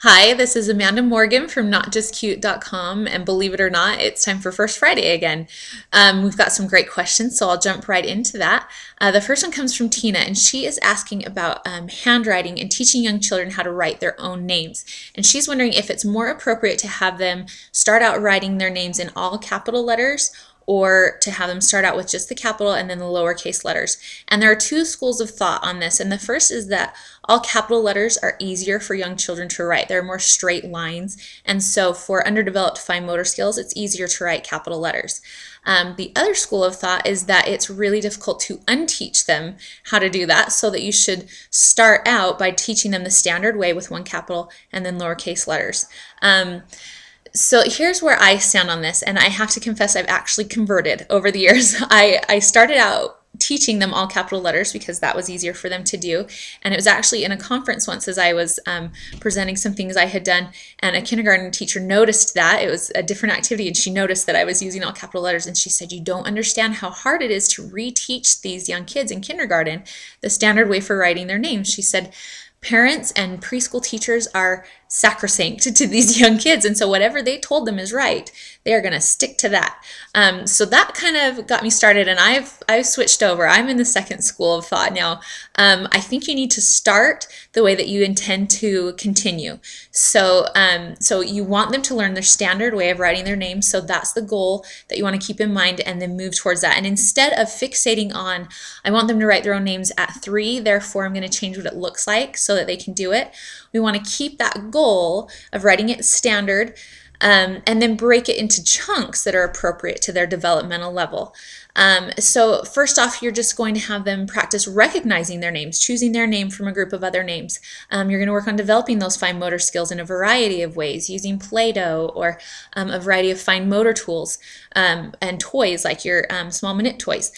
Hi, this is Amanda Morgan from NotJustCute.com, and believe it or not, it's time for First Friday again. We've got some great questions, so I'll jump right into that. The first one comes from Tina, and she is asking about handwriting and teaching young children how to write their own names. And she's wondering if it's more appropriate to have them start out writing their names in all capital letters or to have them start out with just the capital and then the lowercase letters. And there are two schools of thought on this. And the first is that all capital letters are easier for young children to write. They're more straight lines. And so for underdeveloped fine motor skills, it's easier to write capital letters. The other school of thought is that it's really difficult to unteach them how to do that, so that you should start out by teaching them the standard way with one capital and then lowercase letters. So here's where I stand on this, and I have to confess I've actually converted over the years. I started out teaching them all capital letters because that was easier for them to do, and it was actually in a conference once as I was presenting some things I had done, and a kindergarten teacher noticed that. It was a different activity, and she noticed that I was using all capital letters, and she said, "You don't understand how hard it is to reteach these young kids in kindergarten the standard way for writing their names." She said, "Parents and preschool teachers are sacrosanct to these young kids, and so whatever they told them is right, they are going to stick to that." So that kind of got me started, and I've switched over. I'm in the second school of thought now. I think you need to start the way that you intend to continue. So you want them to learn their standard way of writing their names. So that's the goal that you want to keep in mind, and then move towards that. And instead of fixating on, I want them to write their own names at 3, therefore I'm going to change what it looks like so that they can do it. We want to keep that goal of writing it standard, and then break it into chunks that are appropriate to their developmental level. So first off, you're just going to have them practice recognizing their names, choosing their name from a group of other names. You're going to work on developing those fine motor skills in a variety of ways, using Play-Doh or a variety of fine motor tools, and toys like your small minute toys.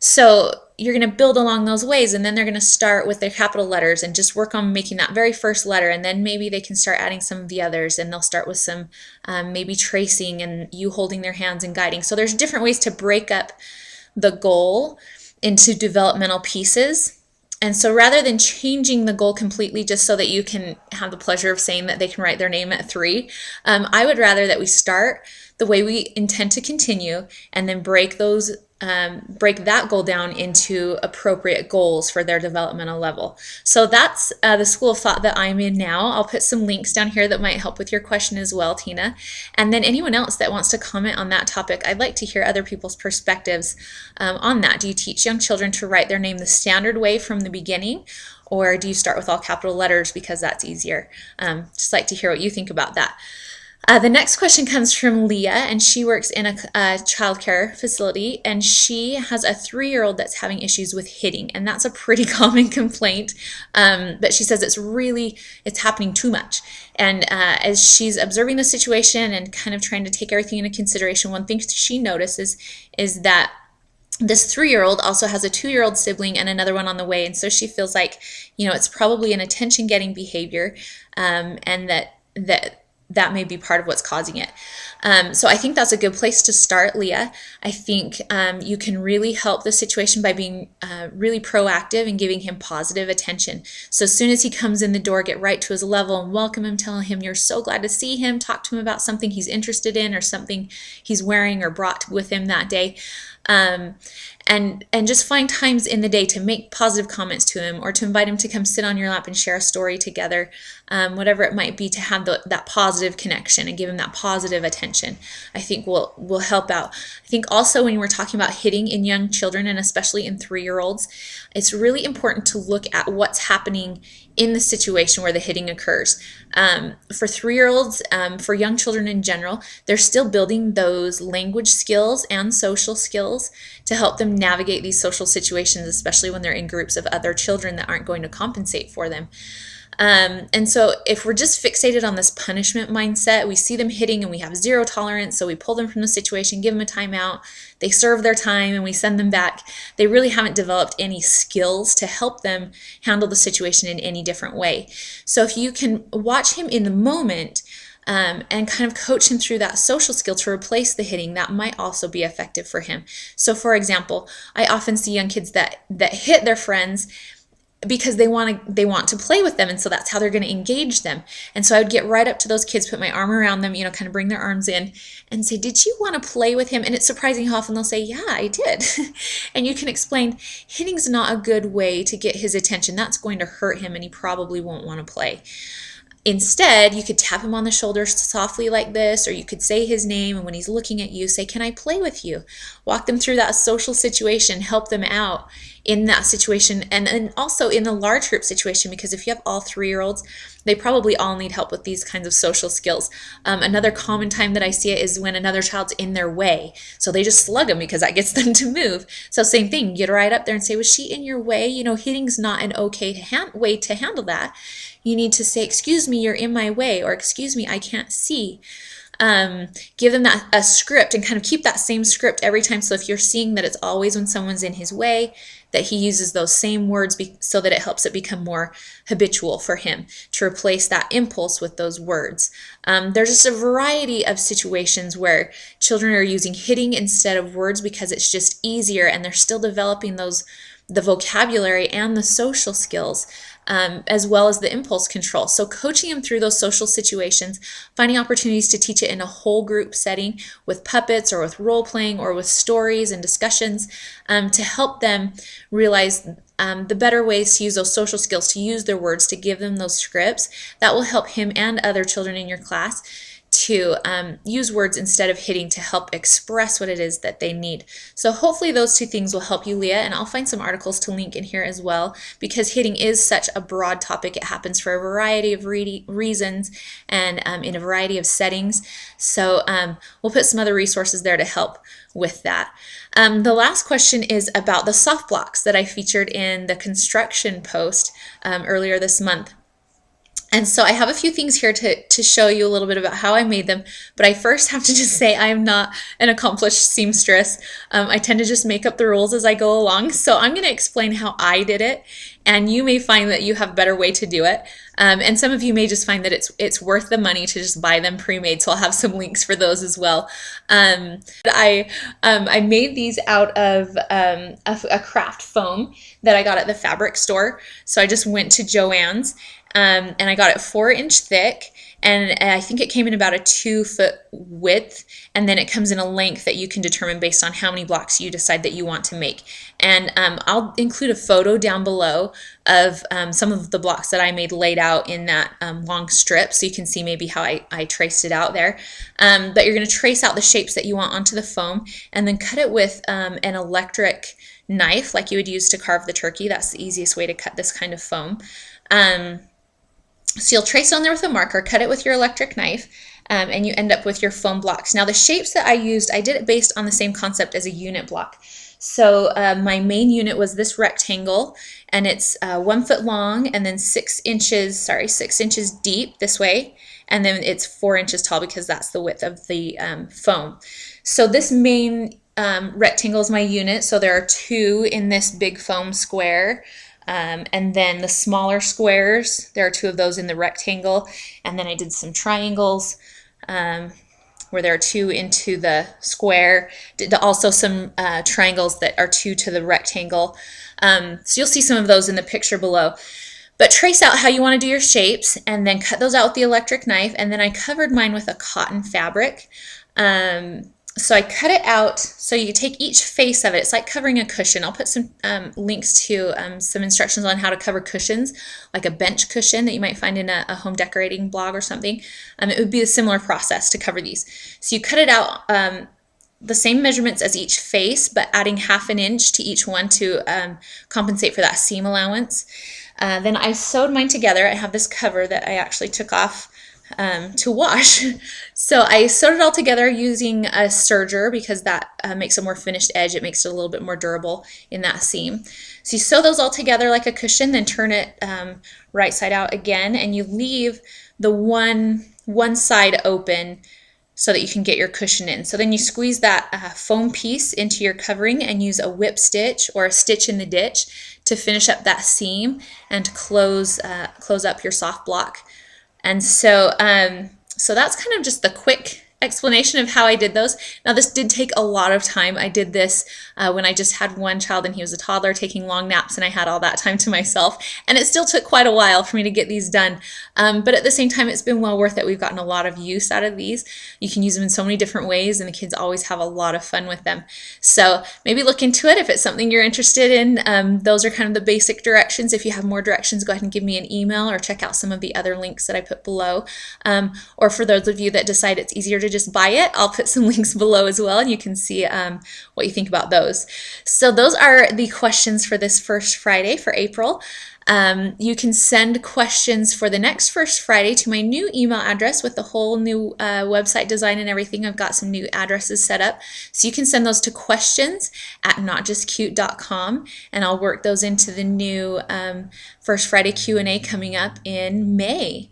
So you're going to build along those ways, and then they're going to start with their capital letters and just work on making that very first letter, and then maybe they can start adding some of the others, and they'll start with some maybe tracing and you holding their hands and guiding. So there's different ways to break up the goal into developmental pieces. And so rather than changing the goal completely just so that you can have the pleasure of saying that they can write their name at 3, I would rather that we start the way we intend to continue, and then break that goal down into appropriate goals for their developmental level. So that's the school of thought that I'm in now. I'll put some links down here that might help with your question as well, Tina. And then anyone else that wants to comment on that topic, I'd like to hear other people's perspectives on that. Do you teach young children to write their name the standard way from the beginning, or do you start with all capital letters because that's easier? Just like to hear what you think about that. The next question comes from Leah, and she works in a childcare facility, and she has a 3-year-old that's having issues with hitting, and that's a pretty common complaint. But she says it's happening too much. And as she's observing the situation and kind of trying to take everything into consideration, one thing she notices is that this 3-year-old also has a 2-year-old sibling and another one on the way, and so she feels like, it's probably an attention-getting behavior, and that may be part of what's causing it. So I think that's a good place to start, Leah. I think you can really help the situation by being really proactive and giving him positive attention. So as soon as he comes in the door, get right to his level and welcome him, telling him you're so glad to see him, talk to him about something he's interested in or something he's wearing or brought with him that day. And just find times in the day to make positive comments to him, or to invite him to come sit on your lap and share a story together, whatever it might be, to have that positive connection and give him that positive attention, I think will help out. I think also when we're talking about hitting in young children, and especially in 3-year-olds, it's really important to look at what's happening in the situation where the hitting occurs. For 3-year-olds, for young children in general, they're still building those language skills and social skills to help them navigate these social situations, especially when they're in groups of other children that aren't going to compensate for them. And so if we're just fixated on this punishment mindset, we see them hitting and we have 0 tolerance, so we pull them from the situation, give them a timeout, they serve their time, and we send them back. They really haven't developed any skills to help them handle the situation in any different way. So if you can watch him in the moment, and kind of coach him through that social skill to replace the hitting, that might also be effective for him. So for example, I often see young kids that hit their friends because they want to play with them, and so that's how they're going to engage them. And so I would get right up to those kids, put my arm around them, kind of bring their arms in and say, did you want to play with him? And it's surprising how often they'll say, yeah, I did. And you can explain, hitting's not a good way to get his attention. That's going to hurt him and he probably won't want to play. Instead, you could tap him on the shoulder softly like this, or you could say his name, and when he's looking at you, say, can I play with you? Walk them through that social situation, help them out in that situation, and also in the large group situation, because if you have all 3-year-olds, they probably all need help with these kinds of social skills. Another common time that I see it is when another child's in their way. So they just slug them because that gets them to move. So same thing, get right up there and say, was she in your way? Hitting's not an okay way to handle that. You need to say, excuse me, you're in my way, or excuse me, I can't see. Give them a script and kind of keep that same script every time. So if you're seeing that it's always when someone's in his way, that he uses those same words so that it helps it become more habitual for him to replace that impulse with those words. There's just a variety of situations where children are using hitting instead of words because it's just easier, and they're still developing the vocabulary and the social skills, as well as the impulse control. So coaching them through those social situations, finding opportunities to teach it in a whole group setting with puppets or with role playing or with stories and discussions, to help them realize the better ways to use those social skills, to use their words, to give them those scripts. That will help him and other children in your class to use words instead of hitting to help express what it is that they need. So hopefully those two things will help you, Leah, and I'll find some articles to link in here as well, because hitting is such a broad topic. It happens for a variety of reasons and in a variety of settings. So we'll put some other resources there to help with that. The last question is about the soft blocks that I featured in the construction post earlier this month. And so I have a few things here to show you a little bit about how I made them, but I first have to just say I am not an accomplished seamstress. I tend to just make up the rules as I go along, so I'm going to explain how I did it, and you may find that you have a better way to do it, and some of you may just find that it's worth the money to just buy them pre-made, so I'll have some links for those as well. I made these out of a craft foam that I got at the fabric store, so I just went to Joann's. And I got it 4-inch thick, and I think it came in about a 2-foot width, and then it comes in a length that you can determine based on how many blocks you decide that you want to make. And I'll include a photo down below of some of the blocks that I made laid out in that long strip, so you can see maybe how I traced it out there. But you're going to trace out the shapes that you want onto the foam, and then cut it with an electric knife like you would use to carve the turkey. That's the easiest way to cut this kind of foam. So you'll trace on there with a marker, cut it with your electric knife, and you end up with your foam blocks. Now the shapes that I used, I did it based on the same concept as a unit block. So my main unit was this rectangle, and it's 1 foot long and then 6 inches deep this way, and then it's 4 inches tall because that's the width of the foam. So this main rectangle is my unit, so there are 2 in this big foam square. And then the smaller squares, there are 2 of those in the rectangle. And then I did some triangles where there are 2 into the square. Did also some triangles that are 2 to the rectangle. So you'll see some of those in the picture below. But trace out how you want to do your shapes and then cut those out with the electric knife. And then I covered mine with a cotton fabric. So I cut it out, so you take each face of it. It's like covering a cushion. I'll put some links to some instructions on how to cover cushions, like a bench cushion that you might find in a home decorating blog or something. It would be a similar process to cover these. So you cut it out the same measurements as each face, but adding 1/2 inch to each one to compensate for that seam allowance. Then I sewed mine together. I have this cover that I actually took off to wash. So I sewed it all together using a serger because that makes a more finished edge. It makes it a little bit more durable in that seam. So you sew those all together like a cushion, then turn it right side out again, and you leave the one side open so that you can get your cushion in. So then you squeeze that foam piece into your covering and use a whip stitch or a stitch in the ditch to finish up that seam and to close up your soft block. And so so that's kind of just the quick explanation of how I did those. Now, this did take a lot of time. I did this when I just had one child and he was a toddler taking long naps, and I had all that time to myself. And it still took quite a while for me to get these done. But at the same time, it's been well worth it. We've gotten a lot of use out of these. You can use them in so many different ways, and the kids always have a lot of fun with them. So maybe look into it if it's something you're interested in. Those are kind of the basic directions. If you have more directions, go ahead and give me an email or check out some of the other links that I put below. Or for those of you that decide it's easier to just buy it, I'll put some links below as well, and you can see what you think about those. So those are the questions for this first Friday for April. You can send questions for the next first Friday to my new email address with the whole new website design and everything. I've got some new addresses set up. So you can send those to questions@notjustcute.com, and I'll work those into the new First Friday Q&A coming up in May.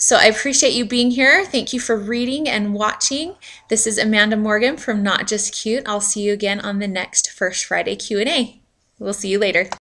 So I appreciate you being here. Thank you for reading and watching. This is Amanda Morgan from Not Just Cute. I'll see you again on the next First Friday Q&A. We'll see you later.